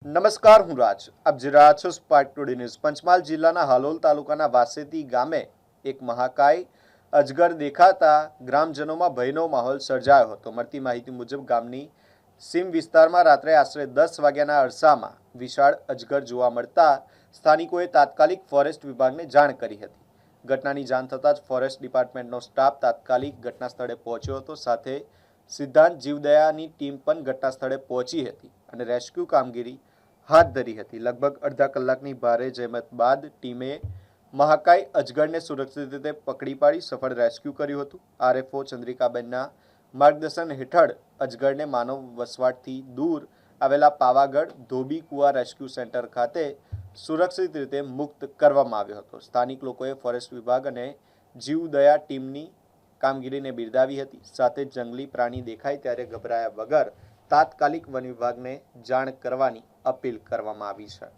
નમસ્કાર, હું રાજ. આપ જોઈ રહ્યા છો સ્પાર્ક ટુડે ન્યૂઝ. પંચમહાલ જિલ્લાના હાલોલ તાલુકાના વાસેતી ગામે એક મહાકાય અજગર દેખાતા ગ્રામજનોમાં ભયનો માહોલ સર્જાયો હતો. મળતી માહિતી મુજબ ગામની સીમ વિસ્તારમાં રાત્રે આશરે 10 વાગ્યાના અરસામાં વિશાળ અજગર જોવા મળતા સ્થાનિકોએ તાત્કાલિક ફોરેસ્ટ વિભાગને જાણ કરી હતી. ઘટનાની જાણ થતાં જ ફોરેસ્ટ ડિપાર્ટમેન્ટનો સ્ટાફ તાત્કાલિક ઘટના સ્થળે પહોંચ્યો હતો. સાથે સિદ્ધાંત જીવદયાની ટીમ પણ ઘટના સ્થળે પહોંચી હતી અને રેસ્ક્યુ કામગીરી હાથ ધરી હતી. લગભગ અડધા કલાકની ભારે જહેમત બાદ ટીમે મહાકાય અજગરને સુરક્ષિત રીતે પકડી પાડી સફળ રેસ્ક્યુ કર્યું હતું. આરએફઓ ચંદ્રિકાબેનના માર્ગદર્શન હેઠળ અજગરને માનવ વસવાટથી દૂર આવેલા પાવાગઢ ધોબી કુવા રેસ્ક્યુ સેન્ટર ખાતે સુરક્ષિત રીતે મુક્ત કરવામાં આવ્યો હતો. સ્થાનિક લોકોએ ફોરેસ્ટ વિભાગ અને જીવદયા ટીમની કામગીરીને બિરદાવી હતી. સાથે જંગલી પ્રાણી દેખાય ત્યારે ગભરાયા વગર તાત્કાલિક વન વિભાગને જાણ કરવાની અપીલ કરવામાં આવી છે.